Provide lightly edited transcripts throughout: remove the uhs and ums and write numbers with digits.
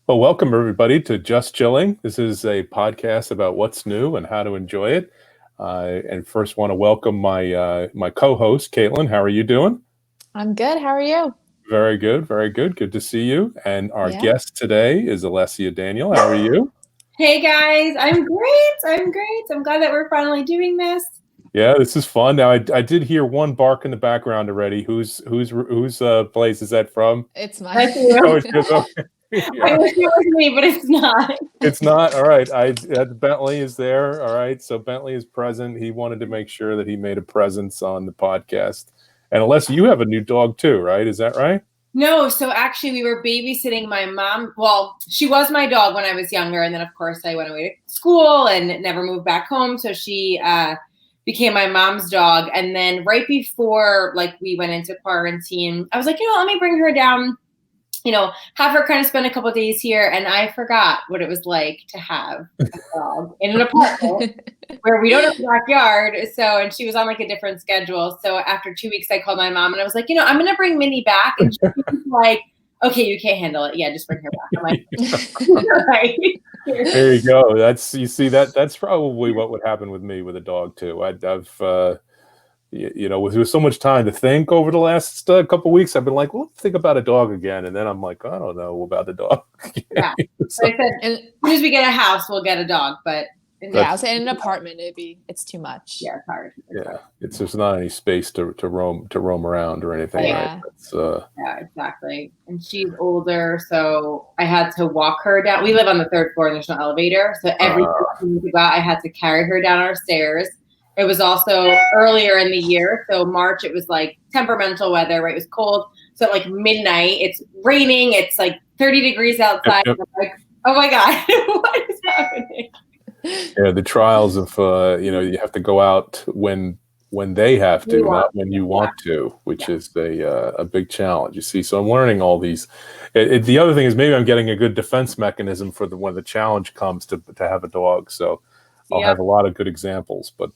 Well, welcome everybody to Just Chilling. This is a podcast about what's new and how to enjoy it. And first, want to welcome my co-host Kaitlyn. How are you doing? I'm good. How are you? Very good, very good. Good to see you. And our Yeah. guest today is Alessia Daniele. How are you? Hey guys, I'm great. I'm glad that we're finally doing this. Yeah, this is fun. Now, I did hear one bark in the background already. Whose place is that from? It's mine. That's you. Oh, it's yours. Okay. I wish it was me, but it's not. It's not. All right. Bentley is there. All right. So Bentley is present. He wanted to make sure that he made a presence on the podcast. And Alessia, you have a new dog too, right? Is that right? No, so actually we were babysitting my mom. Well, she was my dog when I was younger. And then, of course, I went away to school and never moved back home. So she became my mom's dog. And then right before we went into quarantine, I was like, let me bring her down, have her kind of spend a couple of days here. And I forgot what it was like to have a dog in an apartment where we don't have a backyard. And she was on a different schedule. So after 2 weeks, I called my mom and I was like, I'm going to bring Minnie back. And she was like, okay, you can't handle it. Yeah, just bring her back. I'm like, right. There you go. That's probably what would happen with me with a dog too. I've with so much time to think over the last couple of weeks, I've been like, well, let's think about a dog again. And then I'm like, I don't know about the dog. Yeah. So I said, as soon as we get a house, we'll get a dog. But I was in an apartment. It's too much. Yeah, it's hard. There's not any space to roam around or anything. Yeah. Right? Yeah, exactly. And she's older, so I had to walk her down. We live on the third floor and there's no elevator. So every time we go out, I had to carry her down our stairs. It was also earlier in the year. So March, it was temperamental weather, right? It was cold. So at midnight, it's raining. It's 30 degrees outside. Yep. I'm like, oh my God, what is happening? Yeah, the trials of you have to go out when they have to, not when you want to, which is a big challenge. You see, so I'm learning all these. The other thing is maybe I'm getting a good defense mechanism for when the challenge comes to have a dog. So I'll have a lot of good examples, but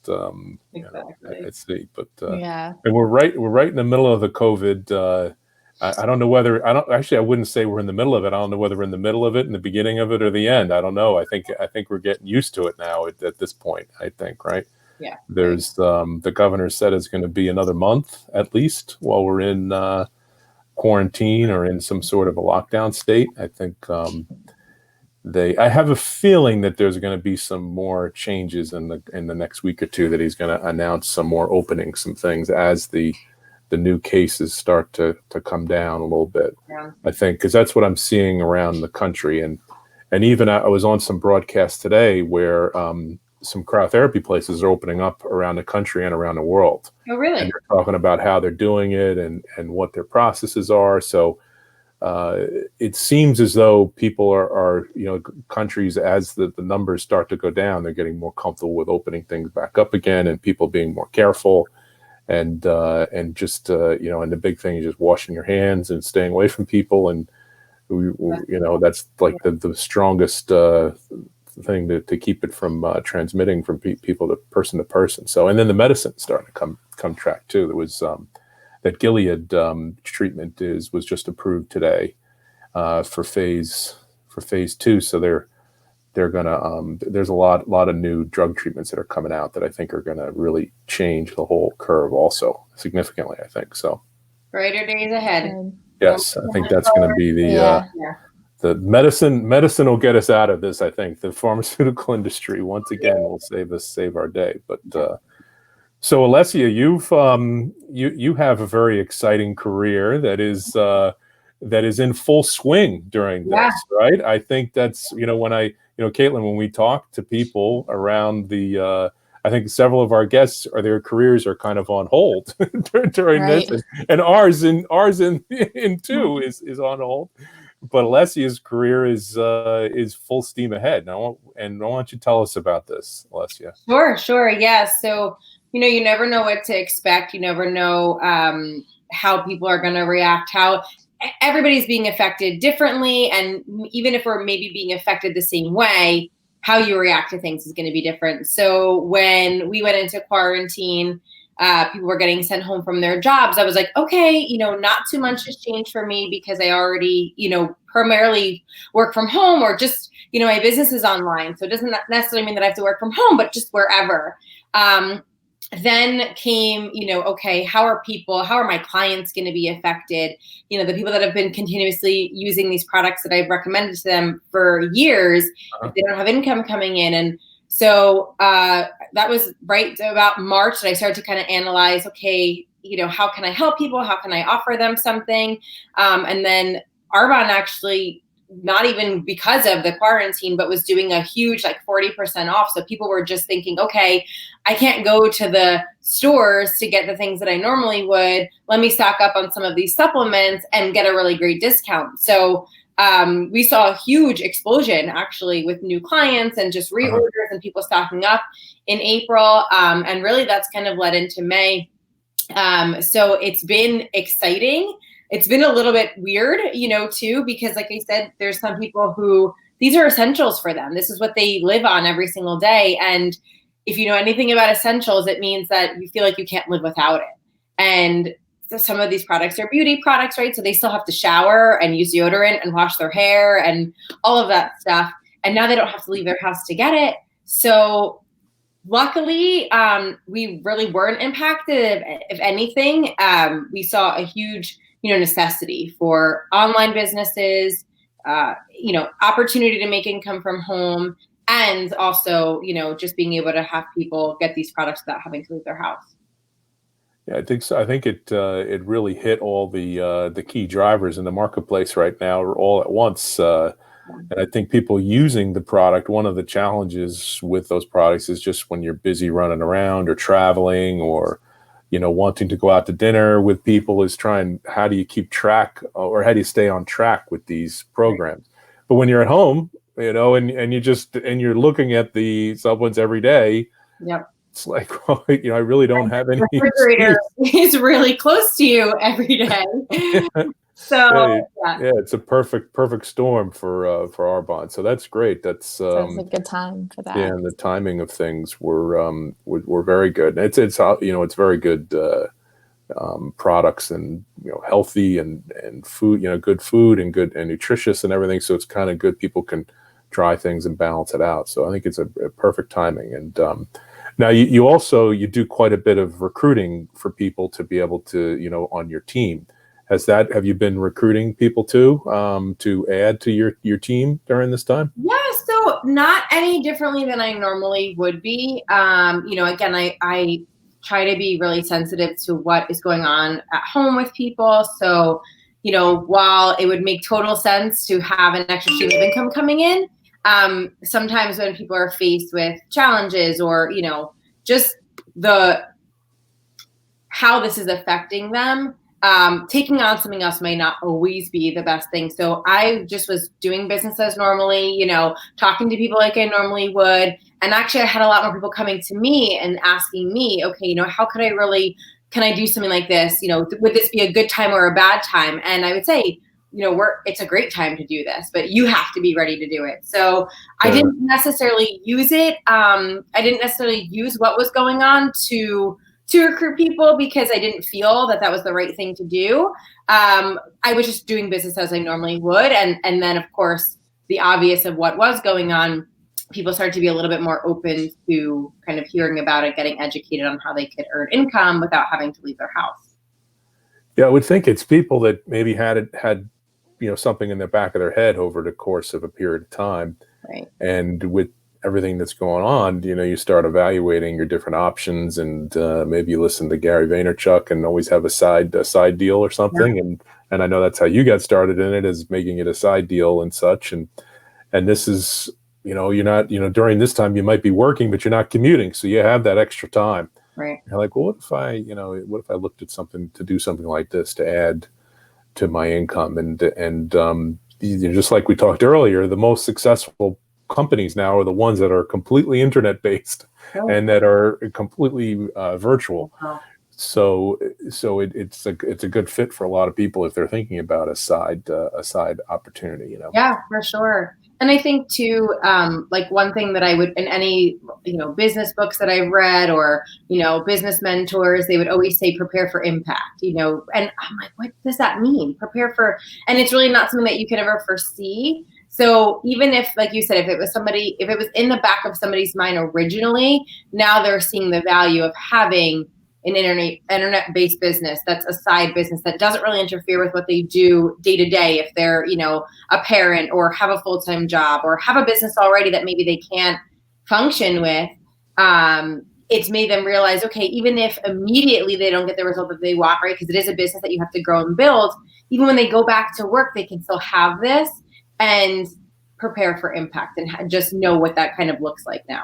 let's see. But and we're right in the middle of the COVID. I don't know whether I wouldn't say we're in the middle of it. I don't know whether we're in the middle of it, in the beginning of it, or the end. I don't know. I think we're getting used to it now at this point. I think, right? Yeah. There's the governor said it's going to be another month at least while we're in quarantine or in some sort of a lockdown state. I think I have a feeling that there's going to be some more changes in the next week or two, that he's going to announce some more openings, some things as the new cases start to come down a little bit. Yeah. I think, because that's what I'm seeing around the country. And even I was on some broadcast today where some cryotherapy places are opening up around the country and around the world. Oh, really? And they're talking about how they're doing it and what their processes are. So it seems as though people are countries, as the numbers start to go down, they're getting more comfortable with opening things back up again, and people being more careful. And just and the big thing is just washing your hands and staying away from people, and that's the strongest thing to keep it from transmitting from people to person. So, and then the medicine starting to come track too. There was that Gilead treatment was just approved today for phase 2. So they're gonna there's a lot of new drug treatments that are coming out that I think are gonna really change the whole curve also significantly, I think. So brighter days ahead. Yes, I think that's gonna be the medicine will get us out of this. I think the pharmaceutical industry once again will save our day. But so Alessia, you have a very exciting career that is in full swing during this, right? I think that's Kaitlyn, when we talk to people around I think several of our guests their careers are kind of on hold during this, and ours too is on hold. But Alessia's career is full steam ahead. I want you to tell us about this, Alessia. Sure. Yes. So you never know what to expect. You never know how people are going to react. How everybody's being affected differently. And even if we're maybe being affected the same way, how you react to things is going to be different. So when we went into quarantine, people were getting sent home from their jobs, I was like, okay, not too much has changed for me because I already, primarily work from home, or just, my business is online. So it doesn't necessarily mean that I have to work from home, but just wherever. Then came, okay, how are my clients going to be affected? The people that have been continuously using these products that I've recommended to them for years, if they don't have income coming in. And so that was right about March that I started to kind of analyze, okay, how can I help people? How can I offer them something? And then Arbonne actually, not even because of the quarantine, but was doing a huge 40% off. So people were just thinking, okay, I can't go to the stores to get the things that I normally would. Let me stock up on some of these supplements and get a really great discount. So we saw a huge explosion actually with new clients and just reorders and people stocking up in April. And really that's kind of led into May. So it's been exciting. It's been a little bit weird, too, because like I said, there's some people who these are essentials for them. This is what they live on every single day. And if you know anything about essentials, it means that you feel like you can't live without it. And so some of these products are beauty products, right? So they still have to shower and use deodorant and wash their hair and all of that stuff. And now they don't have to leave their house to get it. So luckily, we really weren't impacted. If anything, we saw a huge necessity for online businesses, opportunity to make income from home, and also, just being able to have people get these products without having to leave their house. Yeah, I think so. I think it really hit all the key drivers in the marketplace right now all at once. And I think people using the product, one of the challenges with those products is just when you're busy running around or traveling or wanting to go out to dinner with people, is how do you keep track, or how do you stay on track with these programs? But when you're at home, and you're looking at the supplements every day, yep, it's like, well, I really don't have any. The refrigerator is really close to you every day. So yeah, it's a perfect storm for Arbonne. So that's great. That's a good time for that. Yeah, and the timing of things were very good. It's very good products, and healthy and food, good food and good and nutritious and everything. So it's kind of good. People can try things and balance it out. So I think it's a perfect timing. And now you do quite a bit of recruiting for people to be able to on your team. Have you been recruiting people too to add to your team during this time? Yeah, so not any differently than I normally would be. Again, I try to be really sensitive to what is going on at home with people. So, while it would make total sense to have an extra stream of income coming in, sometimes when people are faced with challenges or, just how this is affecting them, taking on something else may not always be the best thing. So I just was doing business as normally, talking to people like I normally would. And actually I had a lot more people coming to me and asking me, okay, how can I do something like this? Would this be a good time or a bad time? And I would say, it's a great time to do this, but you have to be ready to do it. So I didn't necessarily use it. I didn't necessarily use what was going on to recruit people because I didn't feel that was the right thing to do. I was just doing business as I normally would. And then of course the obvious of what was going on, people started to be a little bit more open to kind of hearing about it, getting educated on how they could earn income without having to leave their house. Yeah, I would think it's people that maybe had something in the back of their head over the course of a period of time. Right. And with everything that's going on, you start evaluating your different options, and maybe you listen to Gary Vaynerchuk and always have a side deal or something. Yeah. And I know that's how you got started in it, is making it a side deal and such. And this is, you're not, during this time you might be working, but you're not commuting. So you have that extra time. Right. You're like, well, what if I looked at something to do something like this to add to my income? And just like we talked earlier, the most successful companies now are the ones that are completely internet based and that are completely virtual. So it's a good fit for a lot of people if they're thinking about a side opportunity. Yeah, for sure. And I think too, like one thing that I would, in any, business books that I've read or, business mentors, they would always say, prepare for impact, and I'm like, what does that mean? Prepare for, and it's really not something that you can ever foresee. So even if, like you said, if it was in the back of somebody's mind originally, now they're seeing the value of having an internet-based business that's a side business that doesn't really interfere with what they do day to day. If they're, a parent or have a full-time job or have a business already that maybe they can't function with, it's made them realize, okay, even if immediately they don't get the result that they want, right? Because it is a business that you have to grow and build. Even when they go back to work, they can still have this and prepare for impact and just know what that kind of looks like now.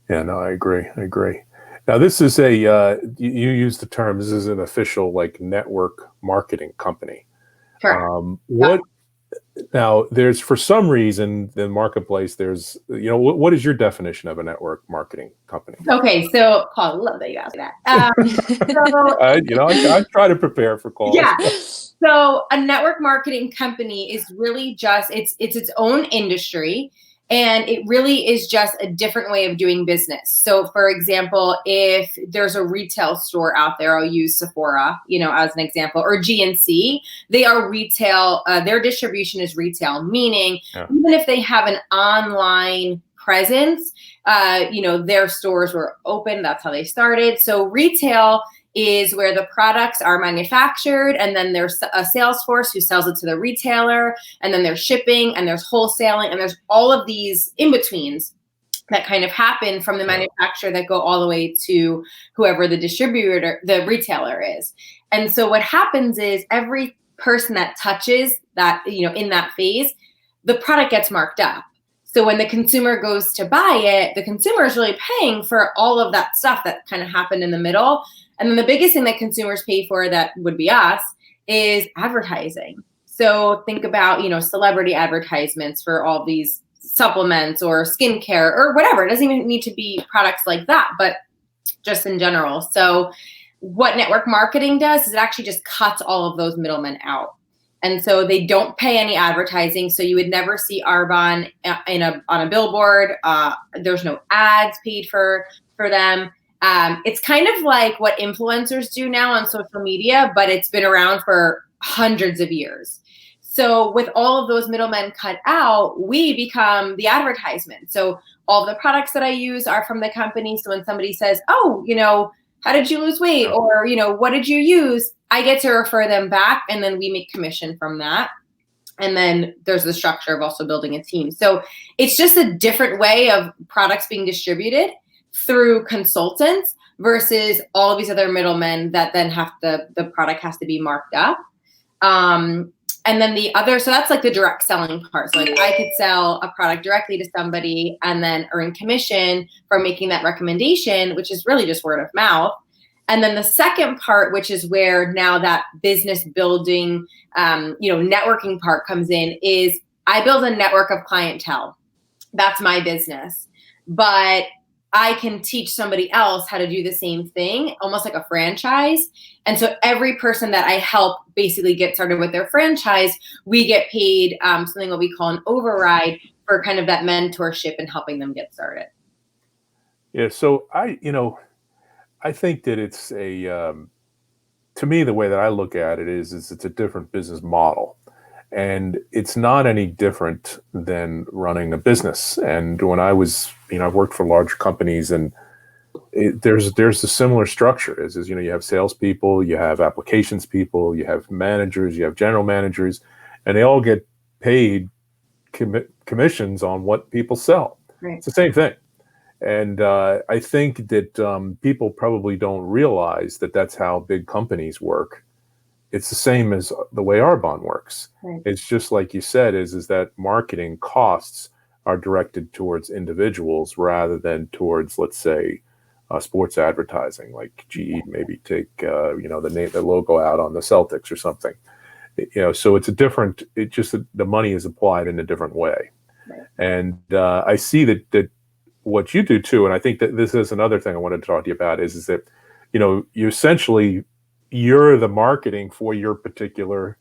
Yeah, no, I agree. Now, this is you use the term, this is an official like network marketing company. Sure. Now there's, for some reason, the marketplace, there's, what is your definition of a network marketing company? Okay. So Paul, I love that you asked that. I try to prepare for calls. Yeah. So a network marketing company is really just, it's its own industry. And it really is just a different way of doing business. So for example, if there's a retail store out there, I'll use Sephora, as an example, or GNC, they are retail, their distribution is retail, meaning even if they have an online presence, their stores were open. That's how they started. So retail is where the products are manufactured, and then there's a sales force who sells it to the retailer, and then there's shipping, and there's wholesaling, and there's all of these in-betweens that kind of happen from the manufacturer that go all the way to whoever the distributor, the retailer is. And so what happens is every person that touches that, in that phase, the product gets marked up. So when the consumer goes to buy it, the consumer is really paying for all of that stuff that kind of happened in the middle. And then the biggest thing that consumers pay for, that would be us, is advertising. So think about, celebrity advertisements for all these supplements or skincare or whatever. It doesn't even need to be products like that, but just in general. So what network marketing does is it actually just cuts all of those middlemen out. And so they don't pay any advertising. So you would never see Arbonne on a billboard. There's no ads paid for them. It's kind of like what influencers do now on social media, but it's been around for hundreds of years. So with all of those middlemen cut out, we become the advertisement. So all the products that I use are from the company. So when somebody says, oh, how did you lose weight? Or, what did you use? I get to refer them back, and then we make commission from that. And then there's the structure of also building a team. So it's just a different way of products being distributed through consultants versus all of these other middlemen that then the product has to be marked up. And then so that's like the direct selling part. So like I could sell a product directly to somebody and then earn commission for making that recommendation, which is really just word of mouth. And then the second part, which is where now that business building, networking part comes in, is I build a network of clientele. That's my business. But I can teach somebody else how to do the same thing, almost like a franchise. And so every person that I help basically get started with their franchise, we get paid something what we call an override for kind of that mentorship and helping them get started. Yeah. So I think that it's to me, the way that I look at it is it's a different business model. And it's not any different than running a business. And when I was, I've worked for large companies, and there's a similar structure. You have salespeople, you have applications people, you have managers, you have general managers, and they all get paid commissions on what people sell. Right. It's the same thing. And I think that people probably don't realize that that's how big companies work. It's the same as the way Arbonne works. Right. It's just like you said, is that marketing costs are directed towards individuals rather than towards, let's say, sports advertising, like GE maybe take the logo out on the Celtics or something. So it's the money is applied in a different way. Right. And I see that what you do too, and I think that this is another thing I wanted to talk to you about, is that you essentially you're the marketing for your particular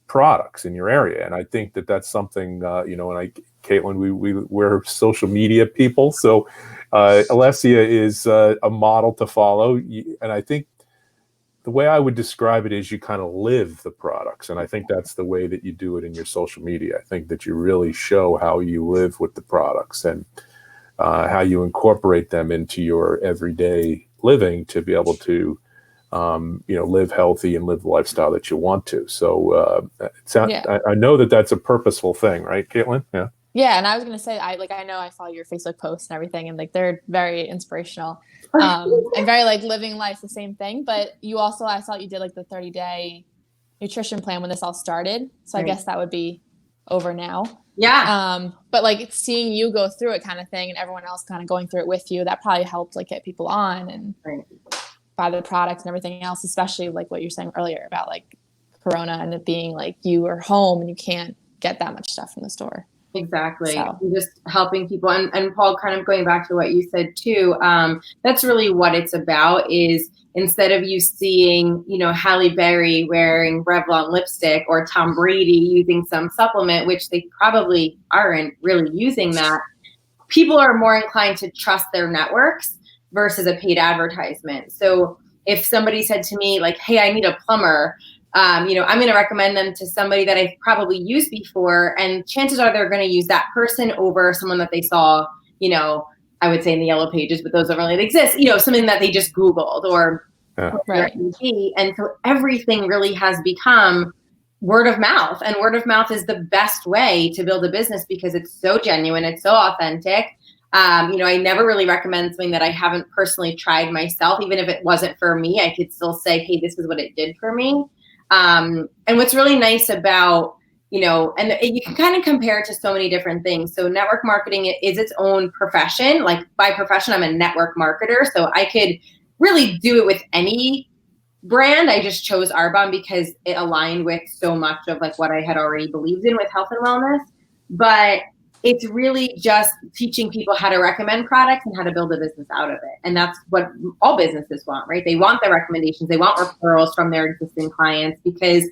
products in your area. And I think that that's something, and Kaitlyn, we're social media people. So Alessia is a model to follow. And I think the way I would describe it is you kind of live the products. And I think that's the way that you do it in your social media. I think that you really show how you live with the products and how you incorporate them into your everyday living to be able to live healthy and live the lifestyle that you want to. So I know that that's a purposeful thing, right, Kaitlyn? Yeah. Yeah, and I was gonna say, I know I follow your Facebook posts and everything, and like they're very inspirational, and very like living life the same thing. But you also, I saw you did like the 30-day nutrition plan when this all started, so right. I guess that would be over now. Yeah. But like seeing you go through it kind of thing, and everyone else kind of going through it with you, that probably helped like get people on and buy the products and everything else, especially like what you're saying earlier about like Corona and it being like you are home and you can't get that much stuff from the store. Exactly. So. Just helping people. And Paul, kind of going back to what you said too, that's really what it's about is instead of you seeing, Halle Berry wearing Revlon lipstick or Tom Brady using some supplement, which they probably aren't really using that, people are more inclined to trust their networks versus a paid advertisement. So if somebody said to me like, hey, I need a plumber, I'm going to recommend them to somebody that I've probably used before. And chances are they're going to use that person over someone that they saw, I would say in the yellow pages, but those don't really exist, something that they just Googled or right. And so everything really has become word of mouth, and word of mouth is the best way to build a business because it's so genuine. It's so authentic. I never really recommend something that I haven't personally tried myself. Even if it wasn't for me, I could still say, hey, this is what it did for me. And what's really nice about, and you can kind of compare it to so many different things. So network marketing is its own profession. Like by profession, I'm a network marketer. So I could really do it with any brand. I just chose Arbonne because it aligned with so much of like what I had already believed in with health and wellness. But it's really just teaching people how to recommend products and how to build a business out of it. And that's what all businesses want, right? They want the recommendations. They want referrals from their existing clients because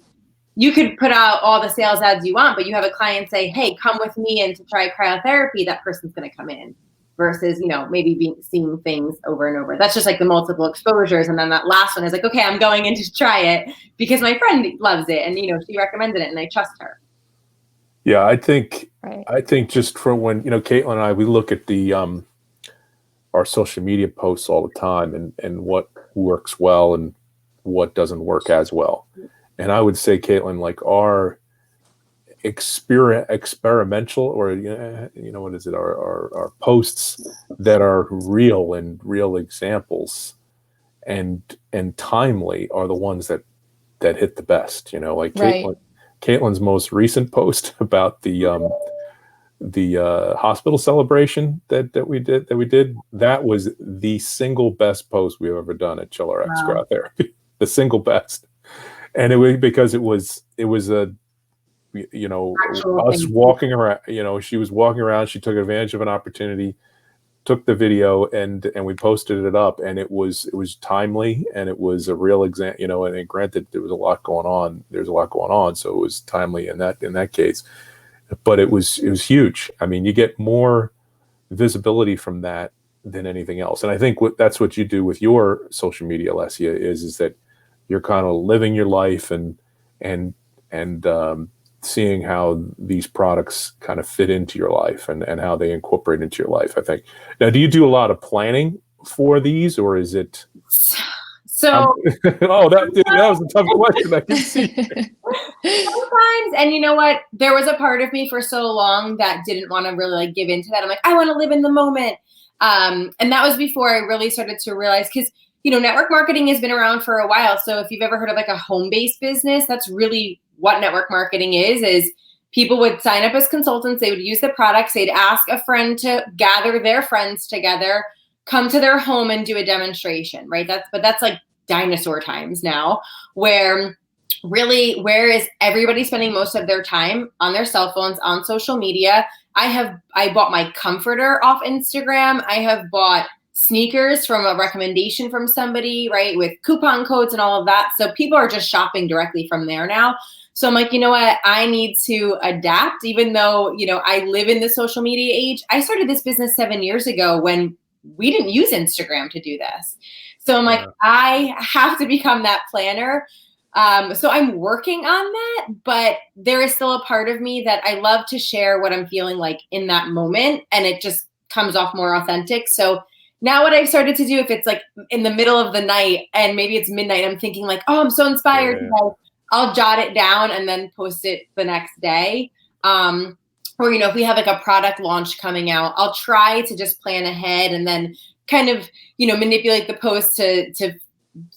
you could put out all the sales ads you want, but you have a client say, hey, come with me and to try cryotherapy, that person's going to come in versus, maybe seeing things over and over. That's just like the multiple exposures. And then that last one is like, okay, I'm going in to try it because my friend loves it. And, she recommended it and I trust her. Yeah, I think just from when, Kaitlyn and I, we look at the our social media posts all the time and what works well and what doesn't work as well. And I would say, Kaitlyn, like our experimental or, what is it? Our posts that are real and real examples and timely are the ones that hit the best, like right. Kaitlyn's most recent post about the hospital celebration that we did, that was the single best post we've ever done at ChillerX Cryotherapy, the single best. And it was because it was a, us walking around, she was walking around, she took advantage of an opportunity, took the video and we posted it up, and it was timely and it was a real example, and granted there was a lot going on. There's a lot going on, so it was timely in that case. But it was huge. I mean, you get more visibility from that than anything else. And I think that's what you do with your social media, Alessia, is that you're kind of living your life and seeing how these products kind of fit into your life and how they incorporate into your life, I think. Now, do you do a lot of planning for these, or is it? So, that was a tough question. I can see. Sometimes, and you know what? There was a part of me for so long that didn't want to really like give into that. I'm like, I want to live in the moment. And that was before I really started to realize, because network marketing has been around for a while. So if you've ever heard of like a home-based business, that's really what network marketing is people would sign up as consultants. They would use the products. They'd ask a friend to gather their friends together, come to their home and do a demonstration, right? That's like dinosaur times now, where is everybody spending most of their time on their cell phones, on social media? I bought my comforter off Instagram. I have bought sneakers from a recommendation from somebody, right? With coupon codes and all of that. So people are just shopping directly from there now. So I'm like, you know what? I need to adapt, even though, I live in the social media age. I started this business 7 years ago when we didn't use Instagram to do this. So I'm like, I have to become that planner. So I'm working on that, but there is still a part of me that I love to share what I'm feeling like in that moment. And it just comes off more authentic. So now what I've started to do, if it's like in the middle of the night and maybe it's midnight, I'm thinking like, oh, I'm so inspired. Yeah. I'll jot it down and then post it the next day. Or, if we have like a product launch coming out, I'll try to just plan ahead and then kind of, manipulate the post to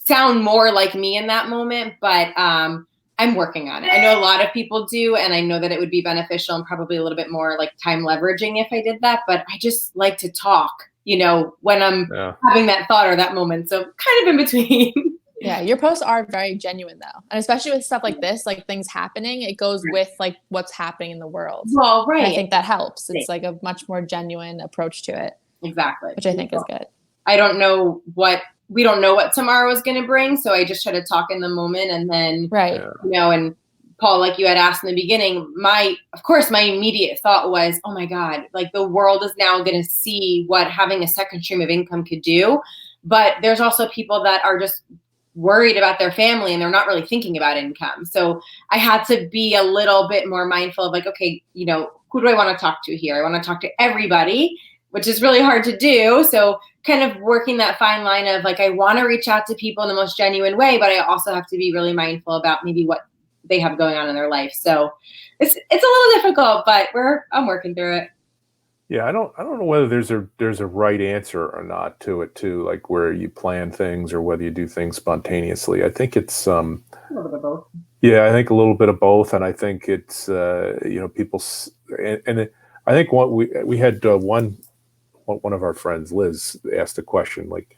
sound more like me in that moment. But I'm working on it. I know a lot of people do, and I know that it would be beneficial and probably a little bit more like time leveraging if I did that. But I just like to talk, when I'm having that thought or that moment. So kind of in between. Yeah, your posts are very genuine though. And especially with stuff like this, like things happening, it goes with like what's happening in the world. Well, right. And I think that helps. It's like a much more genuine approach to it. Exactly. Which I think is good. We don't know what tomorrow is going to bring. So I just try to talk in the moment and then, and Paul, like you had asked in the beginning, my immediate thought was, oh my God, like the world is now going to see what having a second stream of income could do. But there's also people that are just worried about their family and they're not really thinking about income. So I had to be a little bit more mindful of like, okay, who do I want to talk to here? I want to talk to everybody, which is really hard to do. So kind of working that fine line of like, I want to reach out to people in the most genuine way, but I also have to be really mindful about maybe what they have going on in their life. So it's a little difficult, but I'm working through it. Yeah, I don't know whether there's a right answer or not to it too, like where you plan things or whether you do things spontaneously. I think it's a little bit of both. Yeah, I think a little bit of both, and I think it's people, and I think what we had one of our friends, Liz, asked a question. Like,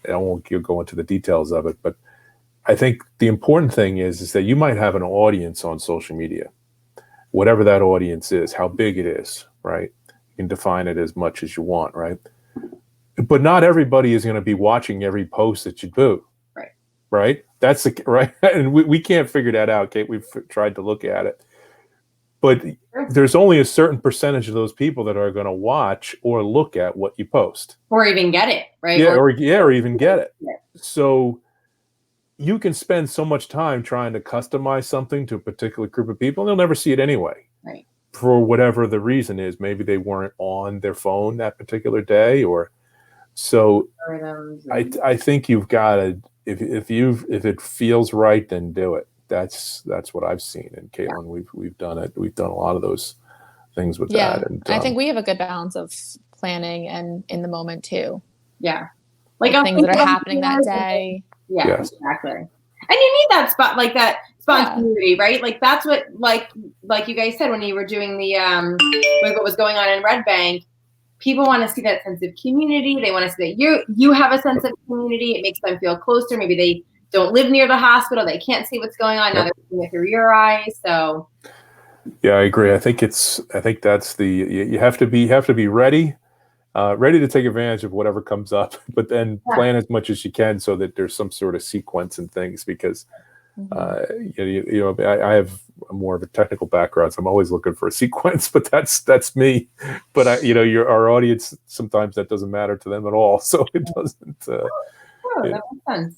I won't go into the details of it, but I think the important thing is that you might have an audience on social media, whatever that audience is, how big it is, right? You can define it as much as you want, right? But not everybody is going to be watching every post that you do, right? That's right, and we can't figure that out, Kate. We've tried to look at it, but there's only a certain percentage of those people that are going to watch or look at what you post, or even get it, right? Yeah, or even get it. Yeah. So you can spend so much time trying to customize something to a particular group of people, and they'll never see it anyway. Right. For whatever the reason is, maybe they weren't on their phone that particular day, or so. I think you've got to, if it feels right, then do it. That's what I've seen. And Kaitlyn, we've done it. We've done a lot of those things with that. And I think we have a good balance of planning and in the moment too. Yeah, like things that are happening that day. Yeah, yes. Exactly. And you need that spot, like that spontaneity, right? Like that's what, like you guys said when you were doing the like what was going on in Red Bank. People want to see that sense of community. They want to see that you have a sense of community. It makes them feel closer. Maybe they don't live near the hospital. They can't see what's going on. Now they're seeing it through your eyes. So yeah, I agree. I think that's you have to be ready. Ready to take advantage of whatever comes up, but then plan as much as you can so that there's some sort of sequence and things, because I have more of a technical background, so I'm always looking for a sequence, but that's me. But our audience, sometimes that doesn't matter to them at all, so it doesn't. That makes sense.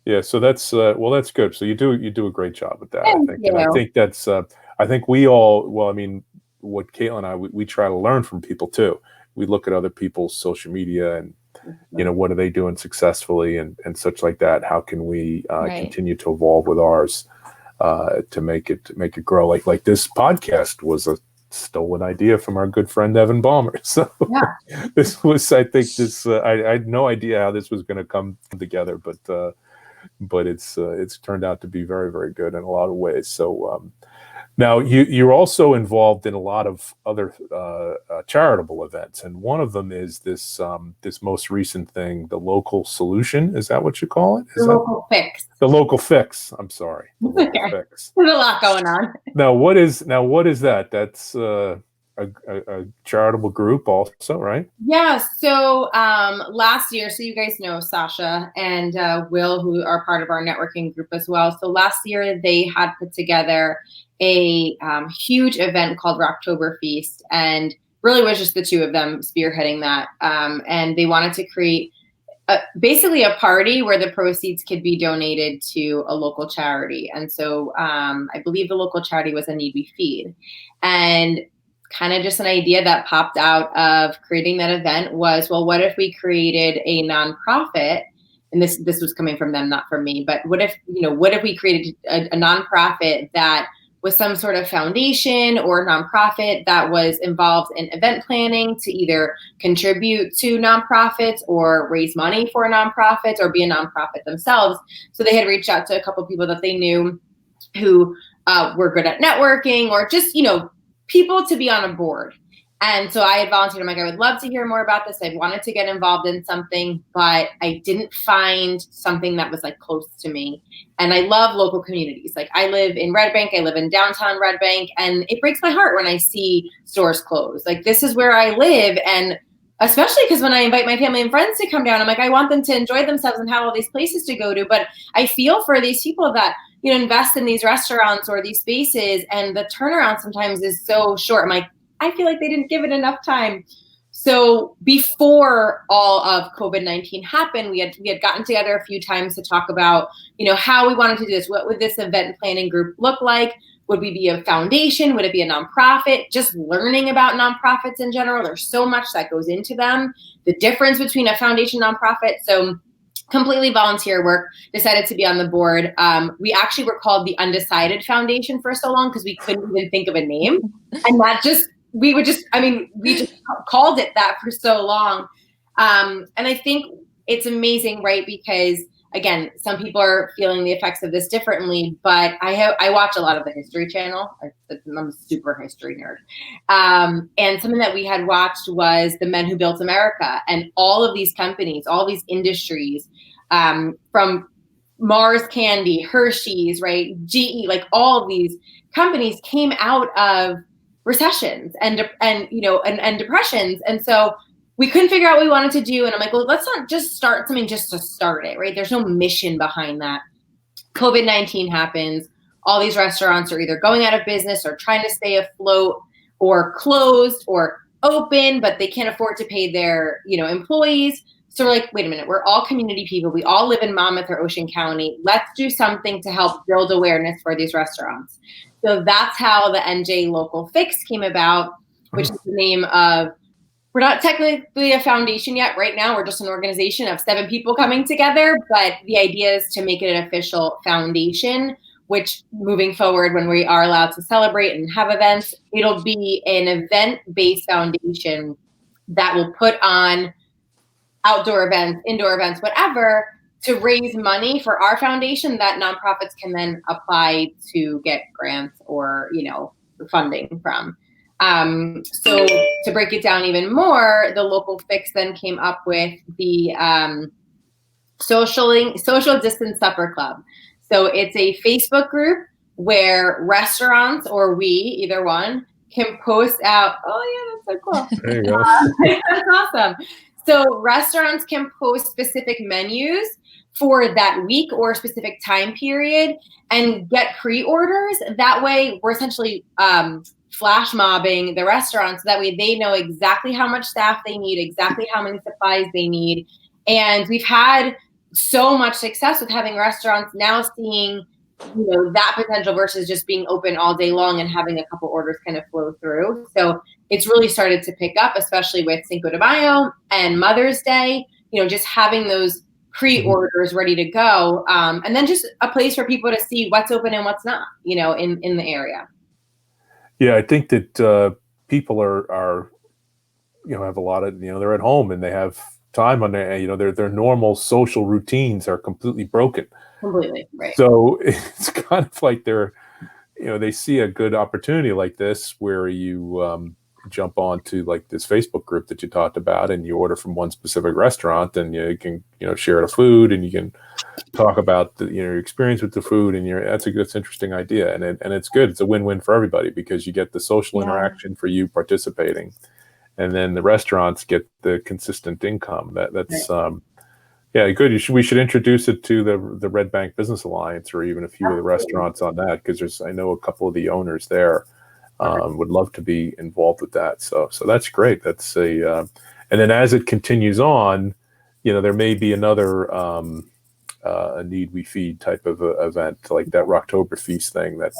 Yeah, so that's that's good. So you do a great job with that. I think, and I think that's I think we all, well, I mean, what Kaitlyn and I, we try to learn from people too. We look at other people's social media and, what are they doing successfully and such like that. How can we continue to evolve with ours to make it grow? Like this podcast was a stolen idea from our good friend Evan Balmer. So this was, I think I had no idea how this was going to come together, but it's turned out to be very, very good in a lot of ways. So now you're also involved in a lot of other charitable events, and one of them is this most recent thing, the Local Solution. Is that what you call it? Local Fix. The Local Fix. I'm sorry. The Local Fix. There's a lot going on. Now what is that? That's a charitable group also, right? Yeah. So last year, so you guys know Sasha and Will, who are part of our networking group as well. So last year they had put together a huge event called Rocktober Feast, and really was just the two of them spearheading that. And they wanted to create basically a party where the proceeds could be donated to a local charity. And so I believe the local charity was A Need We Feed. And kind of just an idea that popped out of creating that event was, well, what if we created a nonprofit? And this was coming from them, not from me, but what if we created a nonprofit that was some sort of foundation or nonprofit that was involved in event planning to either contribute to nonprofits or raise money for nonprofits or be a nonprofit themselves. So they had reached out to a couple of people that they knew who were good at networking, or just, people to be on a board. And so I had volunteered. I'm like, I would love to hear more about this. I wanted to get involved in something, but I didn't find something that was like close to me. And I love local communities. Like, I live in Red Bank. I live in downtown Red Bank. And it breaks my heart when I see stores close. Like, this is where I live. And especially because when I invite my family and friends to come down, I'm like, I want them to enjoy themselves and have all these places to go to. But I feel for these people that, invest in these restaurants or these spaces, and the turnaround sometimes is so short. I'm like, I feel like they didn't give it enough time. So before all of COVID-19 happened, we had gotten together a few times to talk about, how we wanted to do this. What would this event planning group look like? Would we be a foundation? Would it be a nonprofit? Just learning about nonprofits in general. There's so much that goes into them. The difference between a foundation nonprofit. So completely volunteer work, decided to be on the board. We actually were called the Undecided Foundation for so long because we couldn't even think of a name. And we just called it that for so long. And I think it's amazing, right? Because again, some people are feeling the effects of this differently, but I watch a lot of the History Channel. I'm a super history nerd. And something that we had watched was The Men Who Built America, and all of these companies, all these industries, from Mars Candy, Hershey's, right, GE, like all of these companies came out of recessions and depressions. And so we couldn't figure out what we wanted to do. And I'm like, well, let's not just start something just to start it, right? There's no mission behind that. COVID-19 happens. All these restaurants are either going out of business or trying to stay afloat, or closed or open, but they can't afford to pay their, employees. So we're like, wait a minute, we're all community people. We all live in Monmouth or Ocean County. Let's do something to help build awareness for these restaurants. So that's how the NJ Local Fix came about, which is the name of, we're not technically a foundation yet. Right now, we're just an organization of 7 people coming together. But the idea is to make it an official foundation, which moving forward, when we are allowed to celebrate and have events, it'll be an event-based foundation that will put on outdoor events, indoor events, whatever, to raise money for our foundation that nonprofits can then apply to get grants or, funding from. So to break it down even more, the Local Fix then came up with the Social Distance Supper Club. So it's a Facebook group where restaurants, or we, either one, can post out. Oh yeah, that's so cool. There you go. That's awesome. So restaurants can post specific menus for that week or specific time period and get pre-orders. That way we're essentially flash mobbing the restaurants. That way they know exactly how much staff they need, exactly how many supplies they need. And we've had so much success with having restaurants now seeing, that potential versus just being open all day long and having a couple orders kind of flow through. So it's really started to pick up, especially with Cinco de Mayo and Mother's Day, just having those pre-orders ready to go. And then just a place for people to see what's open and what's not, in the area. Yeah, I think that people are have a lot of, they're at home and they have time on their normal social routines are completely broken. Completely, right. So it's kind of like they see a good opportunity like this where you jump on to like this Facebook group that you talked about, and you order from one specific restaurant, and you can share the food, and you can talk about your experience with the food, and that's an interesting idea, and it's good. It's a win-win for everybody because you get the social interaction for you participating, and then the restaurants get the consistent income. That's good. We should introduce it to the Red Bank Business Alliance, or even a few of the restaurants on that, because I know a couple of the owners there would love to be involved with that. So that's great. That's and then as it continues on, there may be another a Need We Feed type of event, like that Rocktober Feast thing, that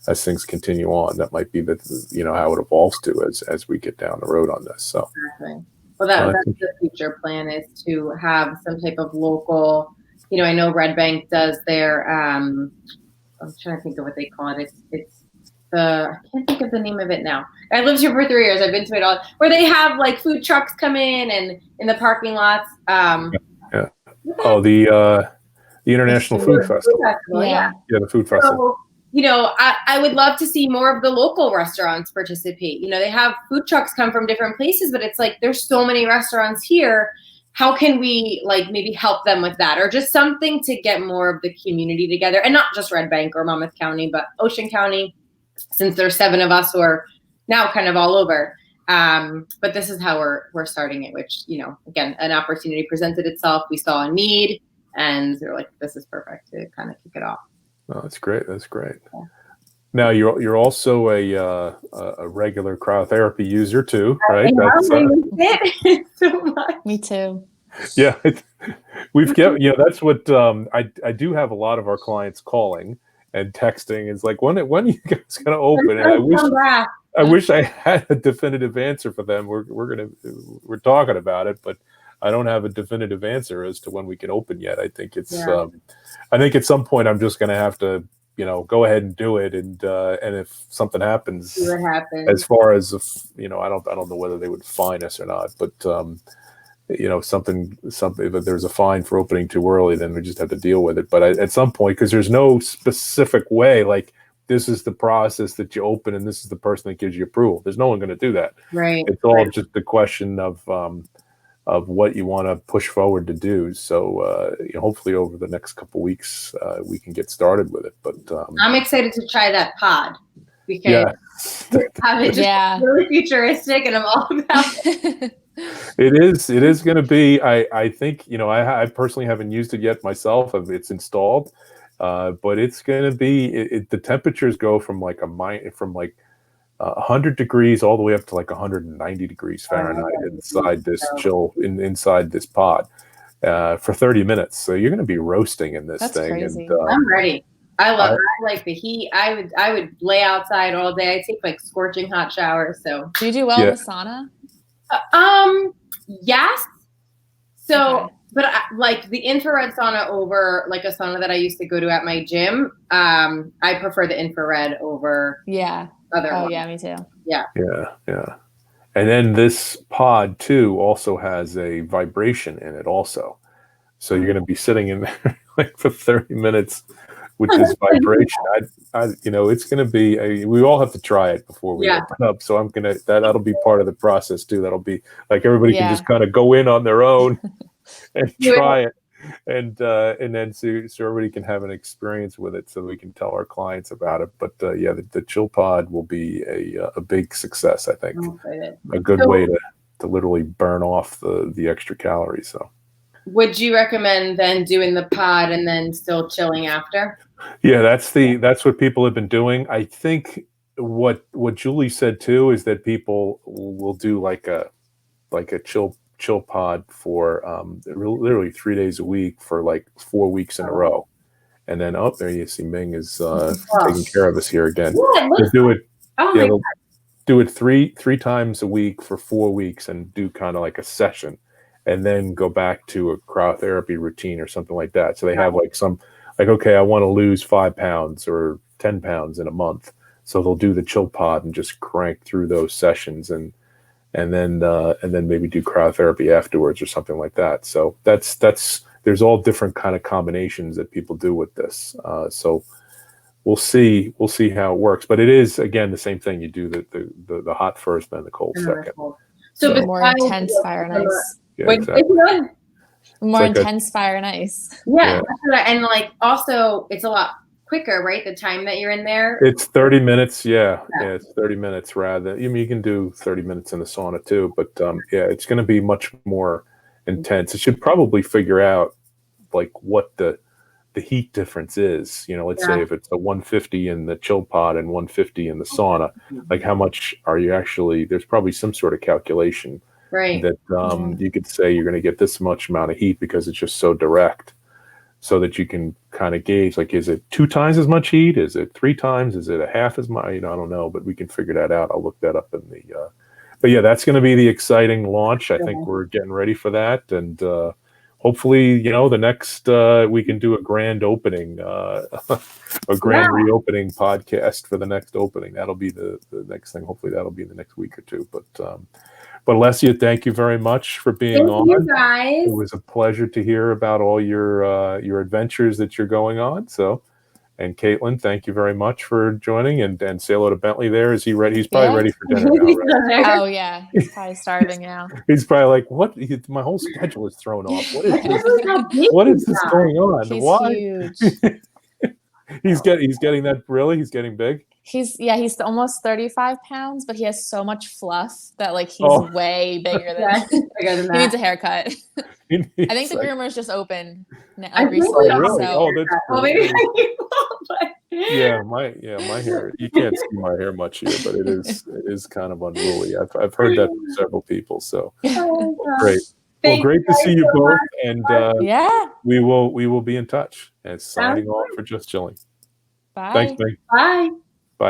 as things continue on, that might be how it evolves to as we get down the road on this. So exactly. Well, that's the future plan, is to have some type of local, I know Red Bank does their, I'm trying to think of what they call it. I can't think of the name of it now. I lived here for 3 years. I've been to it all, where they have like food trucks come in the parking lots. Oh, the International Food Festival. Yeah, the Food Festival. So, I would love to see more of the local restaurants participate. They have food trucks come from different places, but it's like there's so many restaurants here. How can we like maybe help them with that, or just something to get more of the community together, and not just Red Bank or Monmouth County, but Ocean County, since there's 7 of us who are now kind of all over. But this is how we're starting it, which, again, an opportunity presented itself. We saw a need, and they're like, this is perfect to kind of kick it off. Oh, that's great. That's great. Yeah. Now you're also a regular cryotherapy user too, right? So much. Me too. Yeah, we've kept. That's what I do have a lot of our clients calling and texting. It's like, when are you guys gonna open? And I wish I had a definitive answer for them. We're talking about it, but I don't have a definitive answer as to when we can open yet. I think I think at some point I'm just going to have to, go ahead and do it. And if something happens, see what happens. As far as, I don't know whether they would fine us or not, but, something, if there's a fine for opening too early, then we just have to deal with it. But at some point, because there's no specific way, like, this is the process that you open and this is the person that gives you approval. There's no one going to do that. Right. It's all just the question of what you want to push forward to do. So hopefully over the next couple of weeks, we can get started with it. But I'm excited to try that pod, because it's just really futuristic, and I'm all about it. It is going to be, I think, I personally haven't used it yet myself. It's installed, but it's going to be, the temperatures go from like 100 degrees all the way up to like 190 degrees Fahrenheit inside this inside this pod for 30 minutes. So you're going to be roasting in this thing. Crazy. And I'm ready. I like the heat. I would lay outside all day. I take like scorching hot showers. So do you do well in the sauna? Yes. So, but like the infrared sauna over like a sauna that I used to go to at my gym. I prefer the infrared over. Yeah. Yeah, me too. Yeah. And then this pod too also has a vibration in it also. So you're going to be sitting in there like for 30 minutes with this vibration. It's going to be, we all have to try it before we open up. So that'll be part of the process too. That'll be like, everybody can just kind of go in on their own and try it. And then so everybody can have an experience with it, so we can tell our clients about it. But the chill pod will be a big success, I think. A good way to literally burn off the extra calories. So would you recommend then doing the pod and then still chilling after? Yeah, that's what people have been doing. I think what Julie said too is that people will do like a chill pod for literally 3 days a week for like 4 weeks in a row. And then there you see Ming is taking care of us here again. Do it three times a week for 4 weeks and do kind of like a session, and then go back to a cryotherapy routine or something like that. So they have like okay, I want to lose 5 pounds or 10 pounds in a month. So they'll do the chill pod and just crank through those sessions and then maybe do cryotherapy afterwards or something like that. So there's all different kind of combinations that people do with this. So we'll see how it works. But it is, again, the same thing. You do the hot first, then the cold second. So more intense fire and ice. Yeah, Wait, exactly. More like intense fire and ice. Yeah, and like also it's a lot quicker, right? The time that you're in there. It's 30 minutes. Yeah, it's 30 minutes rather. I mean, you can do 30 minutes in the sauna too, but yeah, it's going to be much more intense. It should probably figure out like what the heat difference is. You know, let's say if it's a 150 in the chill pod and 150 in the sauna, like how much are you actually? There's probably some sort of calculation. Right. That you could say you're going to get this much amount of heat because it's just so direct, so that you can kind of gauge, like, is it 2 times as much heat? Is it 3 times? Is it a half as much? You know, I don't know, but we can figure that out. I'll look that up in the, but yeah, that's going to be the exciting launch. I think we're getting ready for that. And hopefully, you know, the next, we can do a grand opening, a grand reopening podcast for the next opening. That'll be the next thing. Hopefully that'll be in the next week or two. But Alessia, thank you very much for being on. Thank you guys. It was a pleasure to hear about all your adventures that you're going on. So, and Kaitlyn, thank you very much for joining. And say hello to Bentley there. Is he ready? He's probably ready for dinner now, right? Oh yeah, he's probably starving now. He's probably like, "What? My whole schedule is thrown off. What is this? What is this going on? He's Why?" huge. He's getting that, really? He's getting big? He's almost 35 pounds, but he has so much fluff that like he's way bigger than bigger than he needs a haircut. I think the groomer's just opened recently. Really? So. Oh, that's cool. My hair. You can't see my hair much here, but it is kind of unruly. I've heard that from several people. So great. Well, great to see you both, and we will be in touch. And signing off for Just Chilling. Bye. Thanks, Meg. Bye.